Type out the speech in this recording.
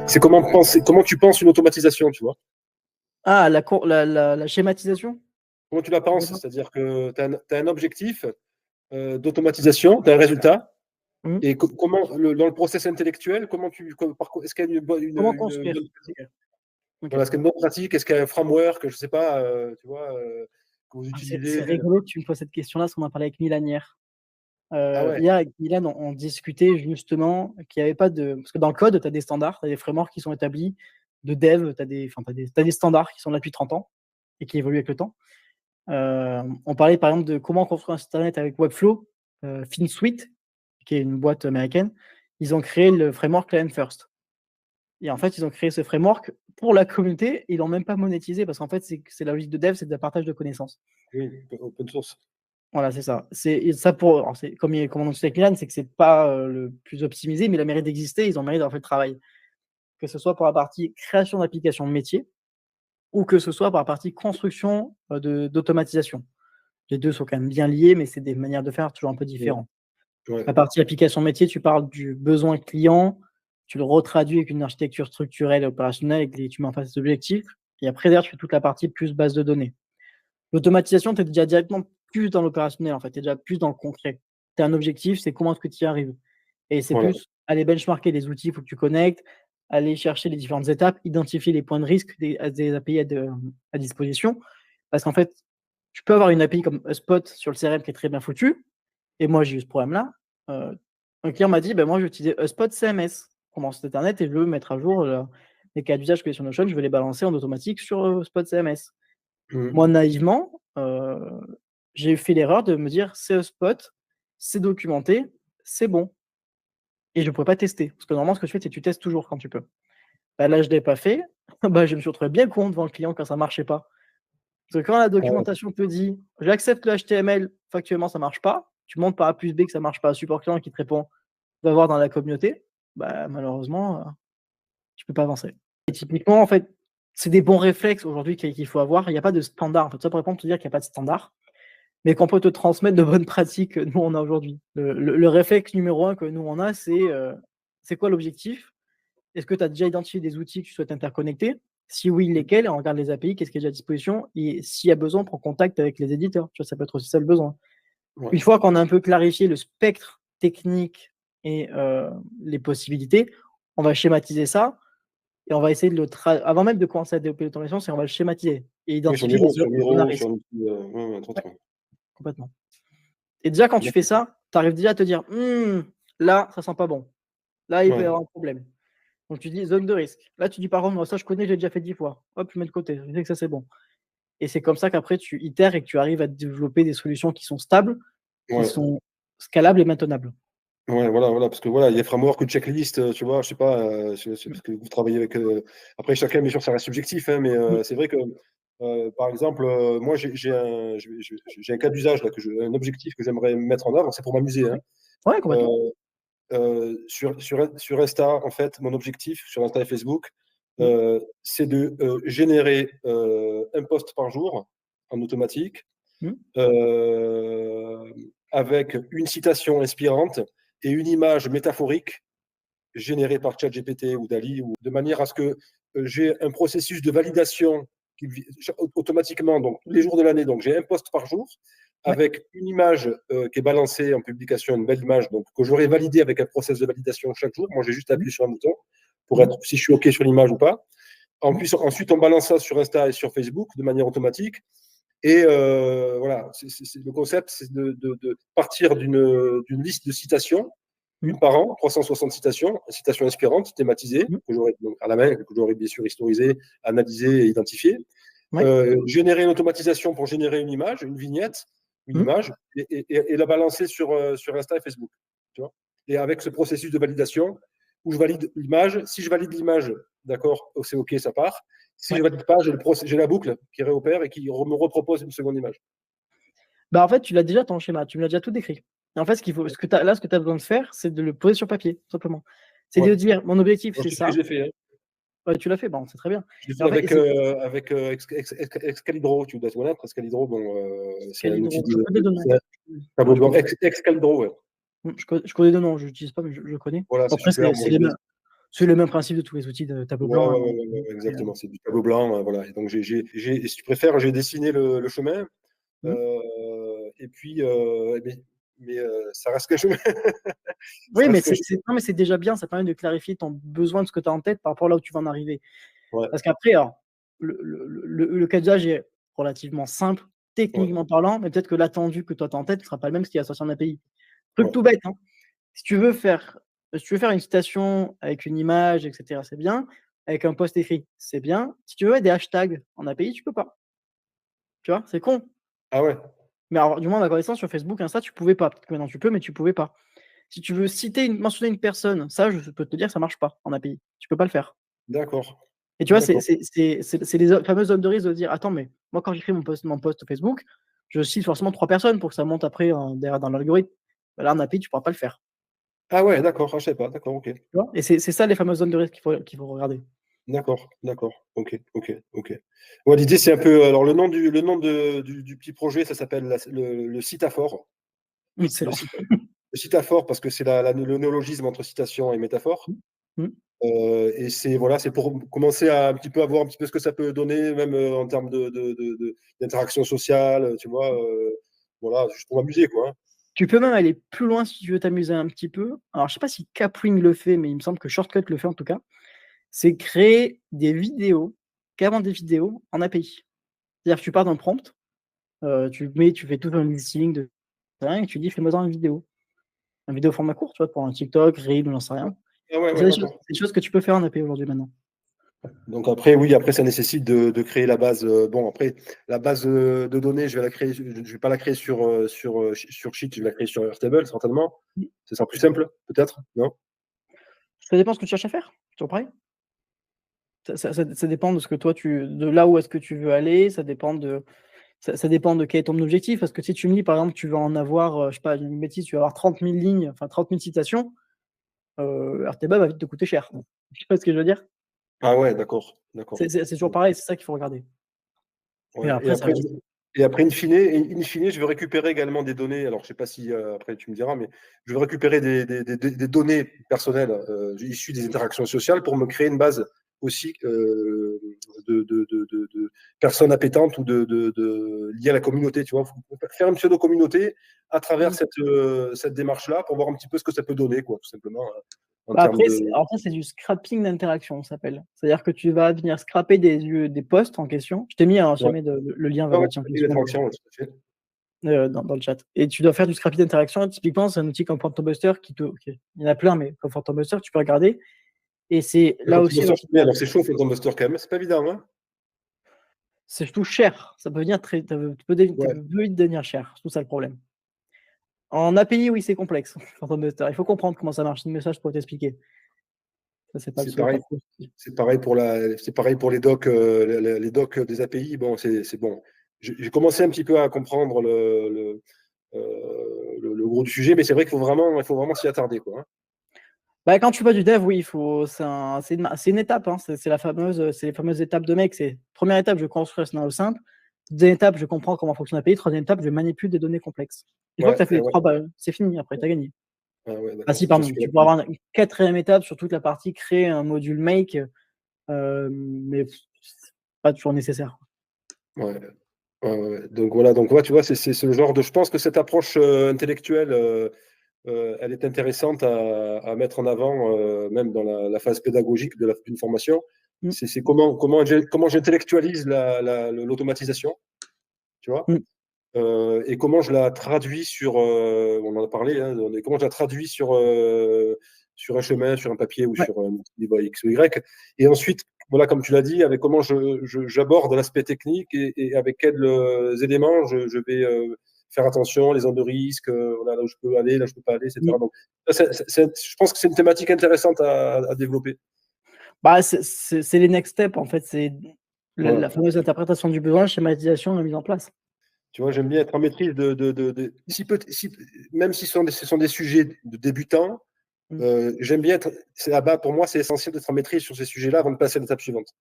C'est comment tu penses une automatisation, tu vois? Ah, la schématisation? Comment tu la penses? C'est-à-dire que tu as un objectif d'automatisation, tu as un résultat, Mmh. et comment, dans le process intellectuel, est-ce qu'il y a Comment une construire? bonne pratique? OK. Voilà, est-ce qu'il y a une bonne pratique? Est-ce qu'il y a un framework, je sais pas, tu vois, que vous Ah, c'est utilisez? rigolo que tu me poses cette question-là, parce qu'on en a parlé avec Milan hier. Ah ouais, Hier avec Milan, on discutait justement qu'il y avait pas de parce que dans le code, tu as des standards, tu as des frameworks qui sont établis de dev, tu as des standards qui sont là depuis 30 ans et qui évoluent avec le temps. On parlait par exemple de comment construire un site internet avec Webflow, FinSuite, qui est une boîte américaine. Ils ont créé le framework Client First et en fait, ils ont créé ce framework pour la communauté et ils l'ont même pas monétisé parce qu'en fait, c'est la logique de dev, c'est de partage de connaissances. oui, open source. Voilà, c'est ça. C'est et ça pour alors c'est comme on discutait avec Milan, c'est que c'est pas, le plus optimisé, mais il a mérite d'exister, ils ont mérite d'avoir fait le travail. Que ce soit pour la partie création d'applications métiers ou que ce soit pour la partie construction, d'automatisation. Les 2 sont quand même bien liés, mais c'est des manières de faire toujours un peu Ouais, différentes. ouais, La partie application métier, tu parles du besoin client, tu le retraduis avec une architecture structurelle et opérationnelle et que tu mets en face des objectifs et après derrière, tu fais toute la partie plus base de données. L'automatisation, tu es déjà directement plus dans l'opérationnel, en fait, tu es déjà plus dans le concret. Tu as un objectif, c'est comment est-ce que tu y arrives et c'est voilà. plus aller benchmarker les outils, il faut que tu connectes, aller chercher les différentes étapes, identifier les points de risque des API à disposition. Parce qu'en fait, tu peux avoir une API comme HubSpot sur le CRM qui est très bien foutue et moi, j'ai eu ce problème-là. Un client m'a dit: «Ben moi, je vais utiliser HubSpot CMS pour mon site internet et je veux mettre à jour, les cas d'usage que j'ai sur Notion, je veux les balancer en automatique sur, HubSpot CMS». Mmh. Moi, naïvement, j'ai fait l'erreur de me dire: «C'est HubSpot, c'est documenté, c'est bon» et je ne pouvais pas tester. Parce que normalement, ce que tu fais, c'est que tu testes toujours quand tu peux. Bah, là, je ne l'ai pas fait. Bah, je me suis retrouvé bien con devant le client quand ça ne marchait pas. Parce que quand la Ah, documentation te dit: «J'accepte le HTML, factuellement ça ne marche pas», tu montres par A plus B que ça ne marche pas, support client qui te répond: «Va voir dans la communauté», bah, malheureusement, tu peux pas avancer. Et typiquement, en fait, c'est des bons réflexes aujourd'hui qu'il faut avoir. Il y a pas de standard. En fait, ça pour répondre, te dire qu'il y a pas de standard. Mais qu'on peut te transmettre de bonnes pratiques que nous on a aujourd'hui. Le réflexe numéro un que nous on a, c'est quoi l'objectif? Est-ce que tu as déjà identifié des outils que tu souhaites interconnecter? Si oui, lesquels? On regarde les API, qu'est-ce qui est déjà à disposition? Et s'il y a besoin, on prend contact avec les éditeurs. Tu vois, ça peut être aussi ça le besoin. ouais. Une fois qu'on a un peu clarifié le spectre technique et les possibilités, on va schématiser ça et on va essayer de avant même de commencer à développer l'automation, c'est on va le schématiser et Oui, sur identifier Miro, les zones à risque. sur un outil, ouais, ouais, entre Ouais, autres, ouais. complètement. Et déjà, quand tu fais D'accord. ça, tu arrives déjà à te dire: là, ça sent pas bon. Là, il peut y Ouais. avoir un problème». Donc tu dis: «Zone de risque». Là, tu dis: «Par contre, moi, ça, je connais, j'ai déjà fait 10 fois». Hop, je mets de côté, je sais que ça, c'est bon et c'est comme ça qu'après tu itères et que tu arrives à développer des solutions qui sont stables, qui Ouais. sont scalables et maintenables. Ouais, voilà, parce que voilà, il y a framework ou checklist, tu vois? Je sais pas, c'est Mmh. parce que vous travaillez avec, après chacun, bien sûr, ça reste subjectif, hein, mais Mmh. c'est vrai que, par exemple, moi, j'ai un cas d'usage là, un objectif que j'aimerais mettre en œuvre, c'est pour m'amuser, hein. Ouais. Ouais, Heu complètement. sur Insta, en fait, mon objectif sur Insta et Facebook, Mmh. c'est de, générer, un post par jour en automatique, Mmh. avec une citation inspirante et une image métaphorique générée par ChatGPT ou DALL-E, ou de manière à ce que, j'ai un processus de validation qui automatiquement, donc tous les jours de l'année. Donc j'ai un post par jour Ouais. avec une image, qui est balancée en publication, une belle image, donc que j'aurai validée avec un process de validation chaque jour. Moi, j'ai juste Mmh. appuyé sur un bouton pour Mmh. être si je suis OK sur l'image ou pas. En Mmh. plus, ensuite, on balance ça sur Insta et sur Facebook de manière automatique. Et voilà, le concept, c'est de partir d'une liste de citations, Mmh. une par an, 360 citations inspirantes, thématisées, Mmh. que j'aurais donc à la main, que j'aurais bien sûr historisées, analysées et identifiées. Ouais. Générer une automatisation pour générer une image, une vignette, une Mmh. image, et la balancer sur Insta et Facebook. Tu vois, et avec ce processus de validation où je valide l'image. Si je valide l'image, d'accord, c'est OK, ça part. Si je Ouais. ne valide pas, j'ai la boucle qui réopère et qui me repropose une seconde image. Bah, en fait, tu l'as déjà ton schéma, tu me l'as déjà tout décrit. Et en fait, ce que tu as besoin de faire, c'est de le poser sur papier, tout simplement. C'est Ouais. de dire: «Mon objectif, Moi, c'est je ça». l'ai fait, hein. Ouais, tu l'as fait, bon, c'est très bien. Je l'ai Et fait en fait et avec, c'est Excalibro. Tu dois connaître Excalibro. Bon, c'est un outil Scalibro, je connais de nom. c'est un tableau Ouais, de je bord. connais. Excalibro, ouais. Je connais de nom, je l'utilise pas, mais je connais. Voilà, c'est Après, super. c'est Moi, les mêmes. C'est le même principe de tous les outils de tableau Ouais, blanc, ouais, hein. ouais, ouais, exactement. C'est du tableau blanc, voilà. Et donc, si tu préfères, j'ai dessiné le chemin. Mmh. Et puis, ça reste qu'un chemin. Oui, Ça mais reste qu'un chemin. non, mais c'est déjà bien, ça permet de clarifier ton besoin de ce que tu as en tête par rapport à là où tu vas en arriver. Ouais, Parce qu'après, alors, le cas d'usage est relativement simple, ouais, techniquement parlant, mais peut-être que l'attendu que toi tu as en tête ne sera pas le même si tu vas sortir d'un API. Truc ouais. tout bête, hein. Si tu veux faire une citation avec une image, et cetera, c'est bien. Avec un post écrit, c'est bien. Si tu veux mettre des hashtags en API, tu peux pas. Tu vois? C'est con. Ah ouais, Mais alors, du moins, à ma connaissance, sur Facebook, Insta, tu pouvais pas. Peut-être que maintenant tu peux, mais tu pouvais pas. Si tu veux mentionner une personne, ça, je peux te dire, ça marche pas en API. Tu peux pas le faire. d'accord, Et tu vois, c'est d'accord. c'est c'est c'est les fameuses zones de risque de dire: «Attends, mais moi, quand j'écris mon post Facebook, je cite forcément 3 personnes pour que ça monte après, derrière dans l'algorithme». Bah, là, en API, tu pourras pas le faire, Ah ouais, d'accord, ah, je sais pas, d'accord, OK. tu vois? Et c'est ça les fameuses zones de risque qu'il faut regarder. D'accord, d'accord. OK, OK, OK. Ouais, l'idée, c'est un peu, alors le nom du petit projet, ça s'appelle le Citaphore. Excellent. Le Citaphore parce que c'est le néologisme entre citation et métaphore. Mmh. Mmh. Et c'est pour commencer à un petit peu avoir un petit peu ce que ça peut donner, même en termes d'interaction sociale, tu vois, voilà, juste pour m'amuser, quoi, hein. Tu peux même aller plus loin si tu veux t'amuser un petit peu. Alors, je sais pas si Capwing le fait, mais il me semble que Shortcut le fait en tout cas. C'est créer des vidéos, carrément des vidéos en API. C'est-à-dire que tu pars d'un prompt, tu fais tout un listing de et tu dis: «Fais-moi-en une vidéo». Une vidéo format court, tu vois? Pour un TikTok, Reel ou j'en sais rien. Ah ouais, Et ouais, d'accord. c'est des choses que tu peux faire en API aujourd'hui maintenant. Donc après, oui, après ça nécessite de créer la base. Bon, après, la base de données, je vais la créer, je vais pas la créer sur Sheet, je vais la créer sur Airtable, certainement. Mmh. Ce sera plus simple, peut-être, non? Ça dépend ce que tu cherches à faire, toujours pareil. Ça dépend de ce que toi de là où est-ce que tu veux aller, ça dépend de quel est ton objectif. Parce que si tu me dis, par exemple, tu vas en avoir, je sais pas, une bêtise, tu vas avoir 30 000 lignes, enfin 30 000 citations, Airtable va vite te coûter cher. Tu vois ce que je veux dire? Ah ouais, d'accord, d'accord. C'est toujours pareil, c'est ça qu'il faut regarder. Et Ouais. après ça reste Et après, in fine, je vais récupérer également des données. Alors, je sais pas si après tu me diras, mais je vais récupérer des données personnelles issues des interactions sociales pour me créer une base aussi de personnes appétentes ou liées à la communauté. Tu vois, faire une pseudo-communauté à travers mmh. cette démarche-là pour voir un petit peu ce que ça peut donner, quoi, tout simplement, en Bah, termes après, de. c'est du scrapping d'interaction, ça s'appelle. C'est-à-dire que tu vas venir scraper des posts en question. Je t'ai mis, hein, si Ouais, jamais le lien vers ouais, ouais, l'outil en des question interactions, ouais, tout à fait. dans le chat. Et tu dois faire du scrapping d'interaction. Typiquement, c'est un outil comme Phantom-Buster il y en a plein, mais comme Phantom-Buster, tu peux regarder. Et c'est là aussi, Alors, c'est chaud, Phantom Buster, quand même. C'est pas évident, hein? c'est surtout cher. Ça peut venir tu Ouais. peux vite devenir cher. C'est tout ça le problème. En API, oui, c'est complexe, Phantom-Buster. Il faut comprendre comment ça marche. C'est le message pour t'expliquer. Ça, c'est pas C'est pareil. pas trop le souci. C'est pareil pour les docs, les docs des API. Bon, c'est bon. J'ai commencé un petit peu à comprendre le gros du sujet, mais c'est vrai il faut vraiment s'y attarder, quoi, hein. Bah, quand tu fais du dev, oui, c'est une étape, hein. C'est les fameuses étapes de mec. C'est première étape, je construis un scénario simple. Deuxième étape, je comprends comment fonctionne l'API. Troisième étape, je manipule des données complexes. Une fois que Ouais, tu as fait les ouais, 3, bah, c'est fini, après, tu as gagné. ouais, ouais, Ah d'accord. si, J'en pardon, suis tu peux convaincu. avoir une quatrième étape sur toute la partie créer un module make, mais c'est pas toujours nécessaire. Ouais, ouais, ouais. Donc voilà, donc ouais, tu vois, c'est ce genre de. Je pense que cette approche intellectuelle, elle est intéressante à mettre en avant, même dans la phase pédagogique d'une formation. Mmh, C'est comment j'intellectualise l'automatisation, tu vois, mmh. et comment je la traduis on en a parlé, hein, comment je la traduis sur un chemin, sur un papier ou Ouais. sur un outil X ou Y. Et ensuite, voilà, comme tu l'as dit, avec comment j'aborde l'aspect technique et avec quels éléments je vais faire attention, les zones de risque, voilà, là où je peux aller, là où je peux pas aller, etc. Mmh. Donc, je pense que c'est une thématique intéressante à développer. Bah, c'est les next steps, en fait. C'est la Voilà. fameuse interprétation du besoin, schématisation et mise en place. Tu vois, j'aime bien être en maîtrise même si ce sont des sujets de débutants. Mmh. J'aime bien être. Pour moi, c'est essentiel d'être en maîtrise sur ces sujets-là avant de passer à l'étape suivante.